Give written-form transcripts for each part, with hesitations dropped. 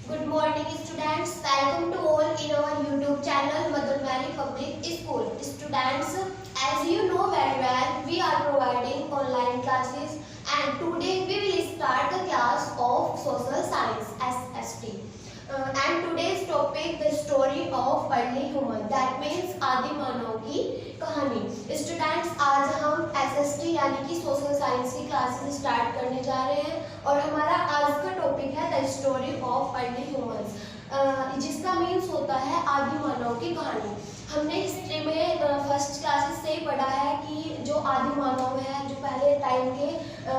Good morning students. Welcome to all in our YouTube channel Madan Valley Public School. Students, as you know very well, we are providing online classes and today we will start the class of Social Science SST. And today's topic the story of early human. That means आदि मानव की कहानी. Students, आज हम SST यानी कि social science की classes start करने जा रहे हैं और हमारा आज का टॉपिक है the story of early humans, जिसका मीन्स होता है आदि मानव की कहानी. हमने हिस्ट्री में फर्स्ट क्लासेस से ही पढ़ा है कि जो आदि मानव है, जो पहले टाइम के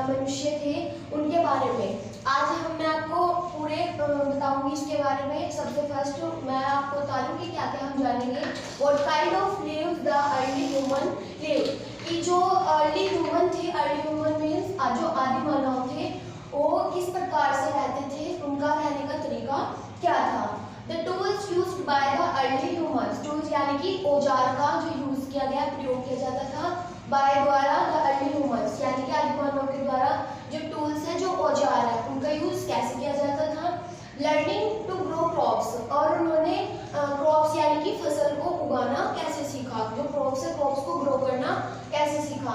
मनुष्य थे, उनके बारे में. आज मैं आपको पूरे बताऊंगी इसके बारे में. सबसे फर्स्ट मैं आपको बता दूं कि क्या क्या हम जानेंगे. What kind of lives the early human live, कि जो अर्ली ह्यूमन थे, अर्ली ह्यूमन मीन्स जो आदि मानव थे, वो किस प्रकार से रहते थे, उनका रहने का तरीका क्या था. The tools used by the early humans, tools यानी कि औजार का जो यूज किया गया, प्रयोग किया जाता था बाय द्वारा द अर्ली ह्यूमंस, यानी कि आदि मानव के द्वारा जो टूल्स है, जो औजार है, उनका यूज कैसे किया जाता था. लर्निंग टू ग्रो क्रॉप्स, और उन्होंने क्रॉप्स यानी कि फसल को उगाना कैसे सीखा, जो क्रॉप्स है, क्रॉप्स को ग्रो करना कैसे सीखा.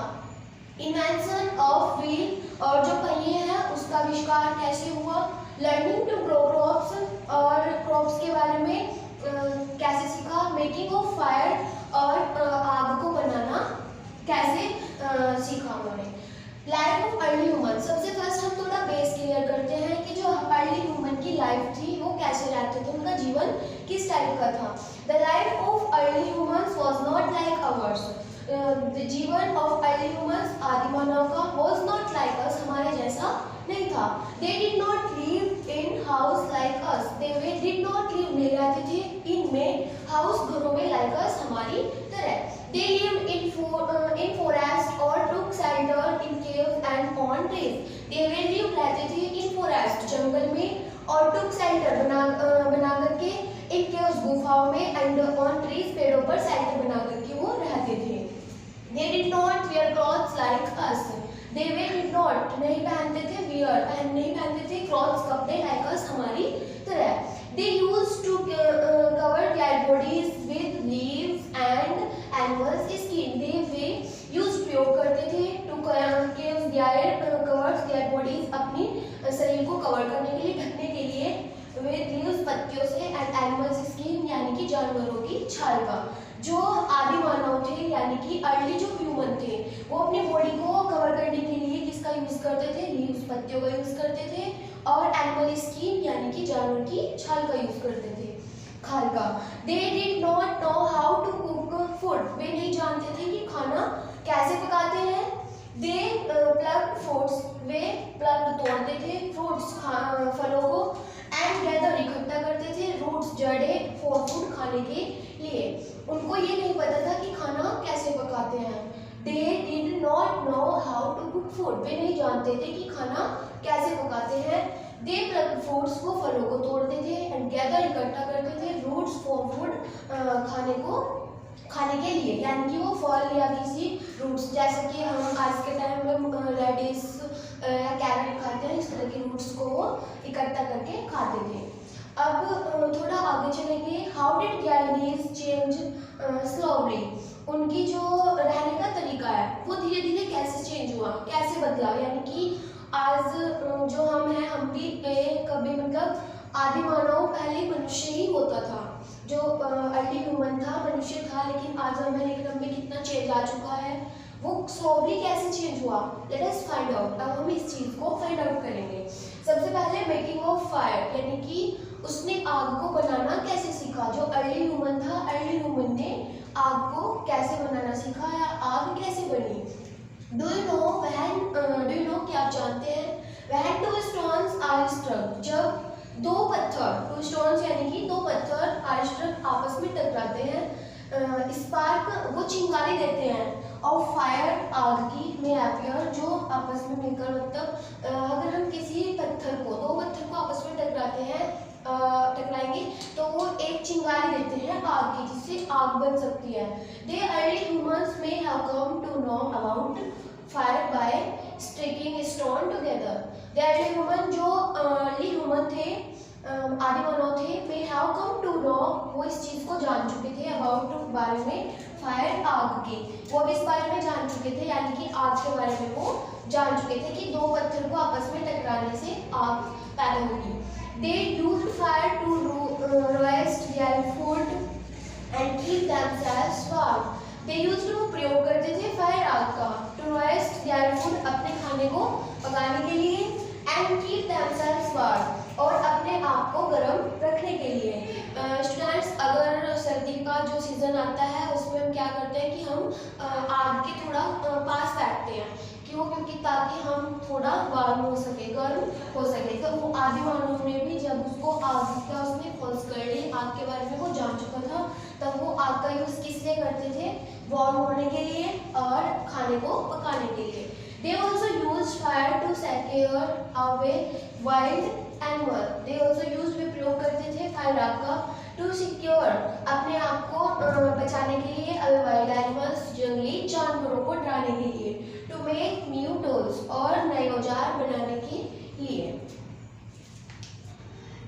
इन्वेंशन ऑफ व्हील, और जो पहिए हैं उसका आविष्कार कैसे हुआ. लर्निंग टू ग्रो क्रॉप्स, और क्रॉप्स के बारे में कैसे सीखा. मेकिंग ऑफ फायर, और आग को बनाना कैसे सीखा उन्होंने. लाइफ ऑफ अर्ली ह्यूमन, सबसे फर्स्ट हम थोड़ा बेस क्लियर करते हैं कि जो अर्ली ह्यूमन की लाइफ थी वो कैसे रहते थे, उनका जीवन किस टाइप का था. The life of early humans was not like ours, जीवन ऑफ अर्ली ह्यूमंस आदि मानव का वाज नॉट लाइक अस, हमारे जैसा नहीं था. दे did not live in house like us, they did not live, नहीं रहते थे इन में हाउस, घरों में, लाइक अस, हमारी तरह. दे लिव्ड इन फॉरेस्ट और took shelter in caves and on trees, they live रहते थे इन फॉरेस्ट, जंगल में, और टुक शेल्टर बना करके इन केव्स, गुफाओं में, एंड ऑन ट्रीज, पेड़ों पर शेल्टर बना करके वो रहते थे. They did not wear clothes like us. They did not, नहीं पहनते थे, wear नहीं पहनते थे clothes, कपड़े, like us, हमारी तरह. They used to cover their bodies with leaves and animals skin. They used, प्रयोग करते थे, to cover their bodies, अपनी शरीर को कवर करने के लिए, ढकने के लिए, with leaves, पत्तियों से, and animals skin यानी कि जानवरों की छाल का. जो आदि मानव थे यानी कि अर्ली जो ह्यूमन थे, वो अपनी बॉडी को कवर करने के लिए किसका यूज करते थे, लीव्स, पत्तियों का यूज करते थे, और एनिमल स्किन यानी कि जानवर की छाल का यूज करते थे, खाल का. They did not know how to cook food, वे नहीं जानते थे कि खाना कैसे पकाते हैं. दे प्लग फ्रूट्स, वे प्लग तोड़ते थे फ्रूट्स, फलों को, एंड गैदर, इकट्ठा करते थे, रूट्स, जड़ें, फॉर फूड, खाने के लिए. उनको ये नहीं पता था कि खाना कैसे पकाते हैं. They did not know how to cook food, वे नहीं जानते थे कि खाना कैसे पकाते हैं. दे प्लग फ्रूट्स, को फलों को तोड़ते थे, एंड गैदर, इकट्ठा करते थे, रूट्स फॉर फूड, खाने के लिए, यानी कि वो फल या किसी रूट्स, जैसे कि हम आज के टाइम में रेडिस या कैरेट खाते हैं, इस तरह के रूट्स को वो इकट्ठा करके खाते थे. अब थोड़ा आगे चलेंगे. How did there leaves change slowly, उनकी जो रहने का तरीका है वो धीरे धीरे कैसे चेंज हुआ, कैसे बदला. यानी कि आज जो हम हैं, हम भी कभी मतलब आदि मानव पहले मनुष्य ही होता था, जो अर्ली ह्यूमन था, मनुष्य था, लेकिन आज हमारे एकदम में कितना चेंज आ चुका है, वो स्लोली कैसे चेंज हुआ. Let us find out. अब हम इस चीज को फाइंड आउट करेंगे. सबसे पहले मेकिंग ऑफ फायर, यानी कि उसने आग को बनाना कैसे सीखा. जो अर्ली ह्यूमन था, अर्ली ह्यूमन ने आग को कैसे बनाना सीखा, या आग कैसे बनी. डू यू नो, क्या आप जानते हैं. When two stones are struck, जब दो पत्थर, टू स्टोन्स यानी कि दो पत्थर, आर स्ट्रक, आपस में टकराते हैं, स्पार्क, वो चिंगारी देते हैं, और फायर, आग की, में अपीयर, जो आपस में मिलकर, मतलब अगर हम किसी पत्थर को, दो पत्थर को आपस में टकराते हैं, टकराएंगे तो वो एक चिंगारी देते हैं आग की, जिससे आग बन सकती है. They early humans may have come to know about fire by sticking stone together. They early human, जो अर्ली ह्यूमन थे, आदि मानव थे may have come to know, वो इस चीज़ को जान चुके थे अबाउट बारे में फायर आग के, वो भी इस बारे में जान चुके थे, यानी कि आग के बारे में वो जान चुके थे कि दो पत्थर को आपस में टकराने से आग पैदा होगी। They used fire to roast their food and keep themselves warm. They used, वो प्रयोग करते थे फायर आग का, टू रोस्ट देयर फूड, अपने खाने को पकाने के लिए, एंड कीप देमसेल्व्स वार्म, और अपने आप को गर्म रखने के लिए। स्टूडेंट्स, अगर सर्दी का जो सीज़न आता है उसमें हम क्या करते हैं कि हम आग के थोड़ा पास बैठते हैं, क्यों? क्योंकि ताकि हम थोड़ा वार्म हो सके, गर्म हो सके। तो वो आदि मानव ने भी जब उसको आग का उसने खोज कर ली, आग के बारे में वो जान चुका था, तब वो आग का यूज़ किस लिए करते थे? वार्म होने के लिए और खाने को पकाने के लिए। They also used fire to scare away wild animal. They also used, वे प्रयोग करते थे फायर आग का, to secure, अपने आप को बचाने के लिए, wild animals, जंगली जानवरों को डराने के लिए, to make new tools, और नए औजार बनाने के लिए।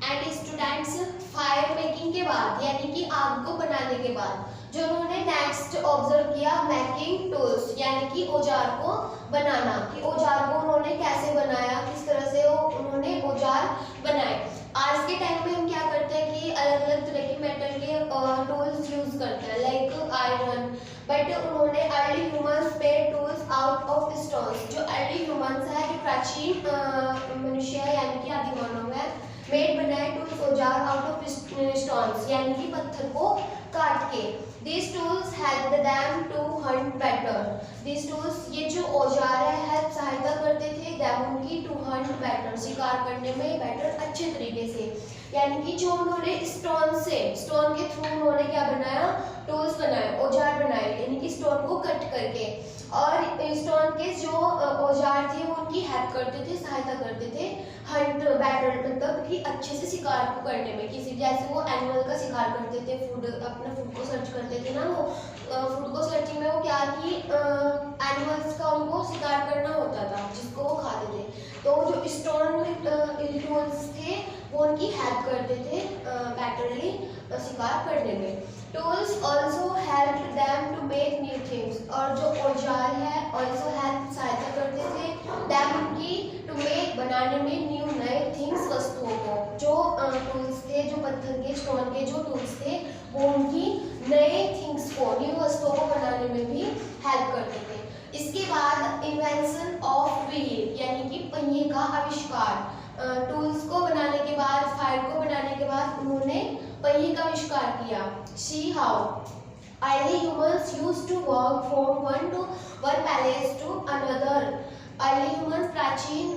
एंड स्टूडेंट्स, फायर मेकिंग के बाद, यानी कि आग को बनाने के बाद, जो उन्होंने नेक्स्ट ऑब्जर्व किया, मेकिंग टूल्स, यानी कि औजार को बनाना, कि औजार को उन्होंने कैसे बनाया, किस तरह से उन्होंने औजार बनाए। आज के टाइम में हम क्या करते हैं कि अलग अलग तरह के मेटल के टूल्स यूज करते हैं, लाइक आयरन, बट उन्होंने early humans made tools out of stones. जो अर्ली ह्यूमंस है, जो प्राचीन मनुष्य है, यानी कि आदि मानव है, मेड बनाए टूल्स, औजार आउट ऑफ स्टोन्स, यानी कि पत्थर को काट के। These tools helped them to hunt better. These tools, ये जो औजार है, हेल्प, सहायता करते थे them, उनकी, to hunt better, शिकार करने में बेटर, अच्छे तरीके से। यानी कि जो उन्होंने स्टोन से, स्टोन के थ्रू उन्होंने क्या बनाया? टूल्स बनाए, औजार बनाए, यानी कि स्टोन को कट करके, और स्टोन के जो औजार थे वो उनकी हेल्प करते थे, सहायता करते थे हंट बेटर, मतलब कि अच्छे से शिकार को करने में। किसी जैसे वो एनिमल का शिकार करते थे, फूड, अपना फूड को सर्च करते थे ना, वो फूड को सर्चिंग में वो क्या कि एनिमल्स का उनको शिकार करना होता था, जिसको वो खाते थे। तो जो स्टोन टूल्स थे वो उनकी हेल्प करते थे बेटरली शिकार करने में। Tools also help them to make new things, और जो औजार है ऑल्सो हेल्प, सहायता करते थे देम, उनकी, टू मेक, बनाने में, न्यू, नए, थिंग्स, वस्तुओं को। जो टूल्स थे, जो पत्थर के, स्टोन के जो टूल्स थे, वो उनकी नए थिंग्स को, न्यू वस्तुओं को बनाने में भी हेल्प करते थे। इसके बाद इन्वेंशन ऑफ व्हील, यानी कि पहिए का आविष्कार। टूल्स को बनाने के बाद, फायर को बनाने के बाद उन्होंने पहिए का आविष्कार किया। See how early humans used to walk from one place to another. Early human, प्राचीन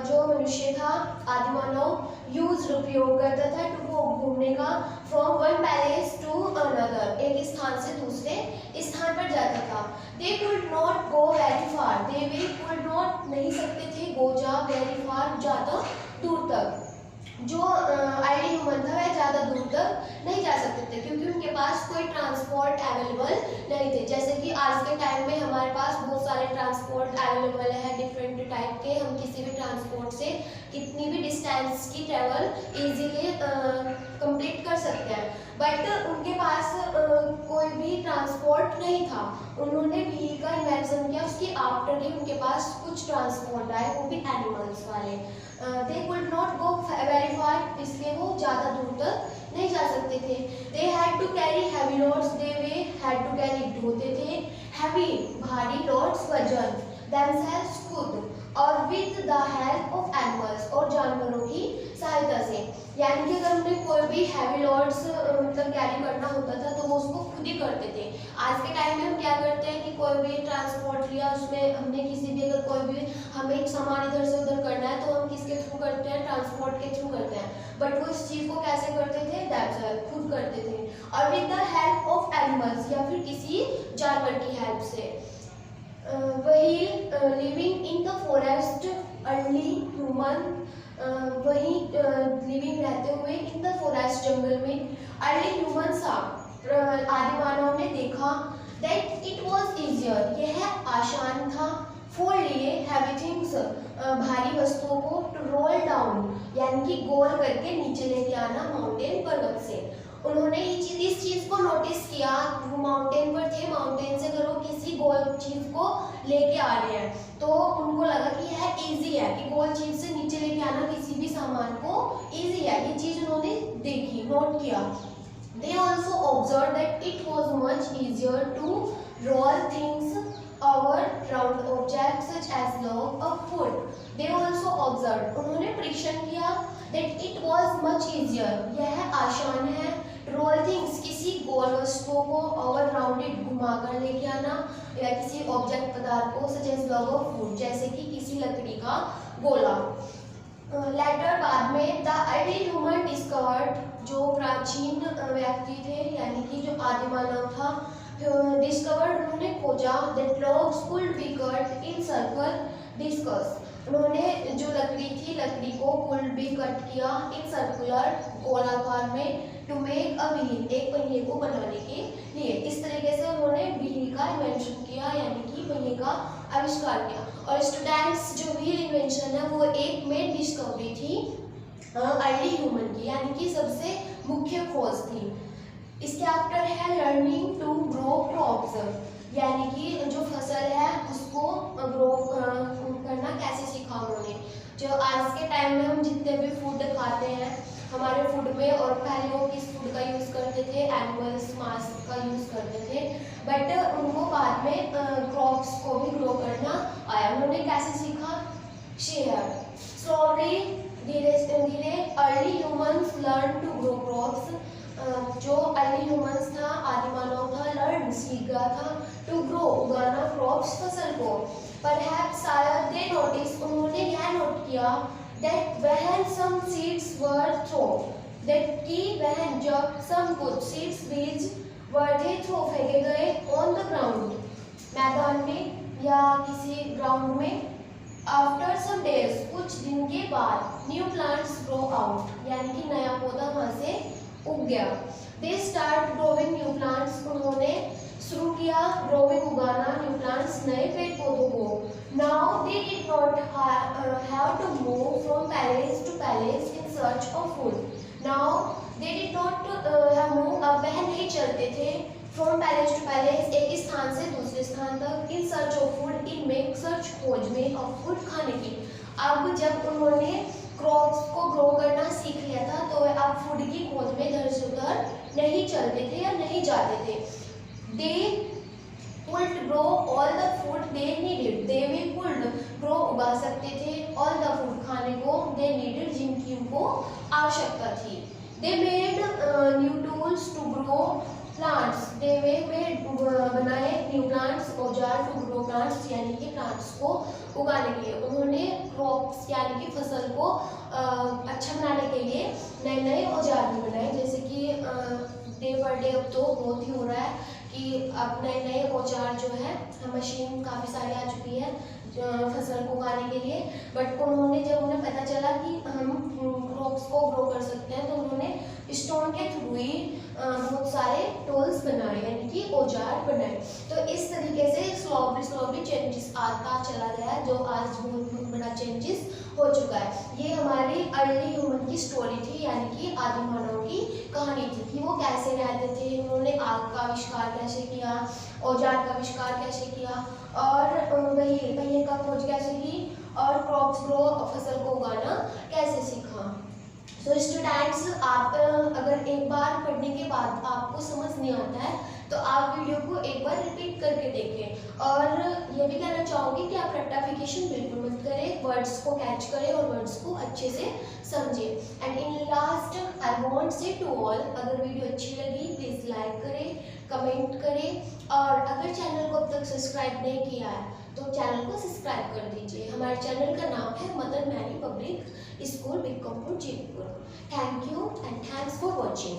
जो मनुष्य था, आदि मानव, यूज, उपयोग करता था टू, वो घूमने का, from one palace to another, एक स्थान से दूसरे स्थान पर जाता था। They could not go very far, they वे कुड नॉट, नहीं सकते थे, गो, जा, वेरी फार, ज़्यादा दूर तक। जो अर्ली ह्यूमन था वह ज़्यादा दूर तक नहीं जा सकते थे, क्योंकि उनके पास कोई ट्रांसपोर्ट अवेलेबल नहीं थे। जैसे कि आज के टाइम में हमारे पास बहुत सारे ट्रांसपोर्ट अवेलेबल है, डिफरेंट टाइप के, हम किसी भी ट्रांसपोर्ट से कितनी भी डिस्टेंस की ट्रेवल इजीली कंप्लीट कर सकते हैं, बट उनके पास कोई भी ट्रांसपोर्ट नहीं था। उन्होंने व्हील का इन्वेंशन किया, उसके आफ्टर ही उनके पास कुछ ट्रांसपोर्ट आए, वो भी एनिमल्स वाले। They could not go very far, इसलिए वो ज़्यादा दूर तक नहीं जा सकते थे। They had to carry heavy loads, they वे हैड टू कैरी, ढोते थे, हैवी, भारी, लोड्स, वजन, themselves खुद, और with the help of animals, और जानवरों की सहायता से। यानी कि अगर उन्हें कोई भी हैवी लोड्स मतलब कैरी करना होता था तो वो उसको खुद ही करते थे। आज के टाइम में हम क्या करते हैं कि कोई भी ट्रांसपोर्ट लिया, उसमें हमने किसी भी, अगर कोई भी हमें सामान इधर से उधर करना है तो हम किसके थ्रू करते हैं? ट्रांसपोर्ट के थ्रू करते हैं, बट वो इस चीज़ को कैसे करते थे? themselves, खुद करते थे, और with the help of animals, या फिर किसी जानवर की हेल्प से। वही living in the forest, early human, वही लिविंग रहते हुए इन द फॉरेस्ट, जंगल में, अर्ली ह्यूमन सा, आदि मानव ने देखा दैट इट वाज इजियर, यह आसान था, फॉर लिए, हैवी थिंग्स, भारी वस्तुओं को टू रोल डाउन यानी कि गोल करके नीचे लेके आना माउंटेन पर्वत से। उन्होंने इस चीज को नोटिस किया, वो माउंटेन पर थे, माउंटेन से अगर वो किसी गोल चीज को लेके आ रहे हैं तो उनको लगा कि यह इजी है, कि गोल चीज से नीचे लेके आना किसी भी सामान को इजी है। ये चीज उन्होंने देखी, नोट किया। They also observed that it was much easier to roll things over round objects such as log or food. They also observed, उन्होंने परीक्षण किया that it was much easier, यह आसान है, roll things किसी गोल वस्तुओं को over rounded घुमाकर लेके आना या किसी ऑब्जेक्ट पदार्थ को such as log or food जैसे कि किसी लकड़ी का गोला। लेटर बाद में द अर्ली ह्यूमन डिस्कवर्ड, जो प्राचीन व्यक्ति थे यानी कि जो आदि मानव था, डिस्कवर्ड उन्होंने खोजा that logs could be cut in circle discuss, उन्होंने जो लकड़ी थी लकड़ी को कुड बी कट किया इन सर्कुलर गोलाकार में टू मेक अ व्हील, एक पहिए को बनाने के लिए। इस तरीके से उन्होंने व्हील का इन्वेंशन किया यानी कि पहिए का आविष्कार किया। और स्टूडेंट्स जो व्हील इन्वेंशन है वो एक मेन डिस्कवरी थी अर्ली ह्यूमन की, यानी कि सबसे मुख्य खोज थी। इसके आफ्टर है लर्निंग टू ग्रो क्रॉप्स, यानी कि जो फसल है उसको ग्रो करना कैसे सीखा उन्होंने। जो आज के टाइम में हम जितने भी फूड खाते हैं हमारे फूड में, और पहले लोग किस फूड का यूज़ करते थे, एनिमल्स मांस का यूज़ करते थे, बट उनको बाद में क्रॉप्स को भी ग्रो करना आया। उन्होंने कैसे सीखा, शेयर स्लोली, धीरे धीरे early humans learn to grow crops, जो अर्ली ह्यूमंस था आदि मानव था, लर्न सीख गया था टू ग्रो उगाना क्रॉप्स फसल को। परहैप्स शायद दे नोटिस, उन्होंने यह नोट किया that when some seeds were thrown, that कि व्हेन जब सम कुछ सीड्स बीज वर थे थ्रो फेंके गए ऑन द ग्राउंड, मैदान में या किसी ग्राउंड में, आफ्टर सम डेज कुछ दिन के बाद न्यू प्लांट्स ग्रो आउट, यानी कि नया पौधा वहाँ से उग गया। They start growing new plants, उन्होंने शुरू किया ग्रोविंग उगाना न्यू प्लांट्स नए पेड़ पौधों को। Now they did not have to move from palace to palace in search of food, now they did not have move, अब वह नहीं चलते थे फ्रॉम पैलेस टू पैलेस एक स्थान से दूसरे स्थान तक, इन सर्च ऑफ फूड, इन में सर्च खोज में ऑफ फूड खाने की। अब जब उन्होंने क्रॉप्स को ग्रो करना सीख लिया था तो अब फूड की खोज में इधर से उधर नहीं चलते थे या नहीं जाते थे। They could grow all the food they needed, they भी कुड ग्रो उगा सकते थे ऑल द फूड खाने को दे नीडेड जिनकी उनको आवश्यकता थी। They made new tools to grow plants, they made बनाए न्यू प्लांट्स, औजार टू ग्रो प्लांट्स यानी कि प्लांट्स को उगाने के लिए। उन्होंने क्रॉप्स यानी कि फसल को अच्छा बनाने के लिए नए नए औजार भी बनाए, जैसे कि डे पर डे अब तो बहुत ही हो रहा है कि अब नए नए औजार जो है मशीन काफ़ी सारी आ चुकी है फसल को उगाने के लिए। बट उन्होंने जब उन्हें पता चला कि हम क्रॉप्स को ग्रो कर सकते हैं तो उन्होंने स्टोन के थ्रू ही बहुत सारे टूल्स बनाए यानी कि औजार बनाए। तो इस तरीके से स्लोली चेंजेस आता चला गया, जो आज बहुत बड़ा चेंजेस हो चुका है। ये हमारी अर्ली ह्यूमन की स्टोरी थी, यानी कि आदि मानव की कहानी थी कि वो कैसे रहते थे, उन्होंने आग का आविष्कार कैसे किया, औजार का आविष्कार कैसे किया, और वही पहिए का खोज कैसे की, और क्रॉप्स ग्रो फसल को उगाना कैसे सीखा। तो स्टूडेंट्स, आप अगर एक बार पढ़ने के बाद आपको समझ नहीं आता है तो आप वीडियो को एक बार रिपीट करके देखें। और ये भी कहना चाहूँगी कि आप रट्टाफिकेशन बिल्कुल मत करें, वर्ड्स को कैच करें और वर्ड्स को अच्छे से समझें। And in last I want say to all, अगर वीडियो अच्छी लगी प्लीज़ लाइक करें, कमेंट करें, और अगर चैनल को अब तक सब्सक्राइब नहीं किया है तो चैनल को सब्सक्राइब कर दीजिए। हमारे चैनल का नाम है मदर मैरी पब्लिक स्कूल, बिग कंपुर, Jaipur. Thank you and thanks for watching.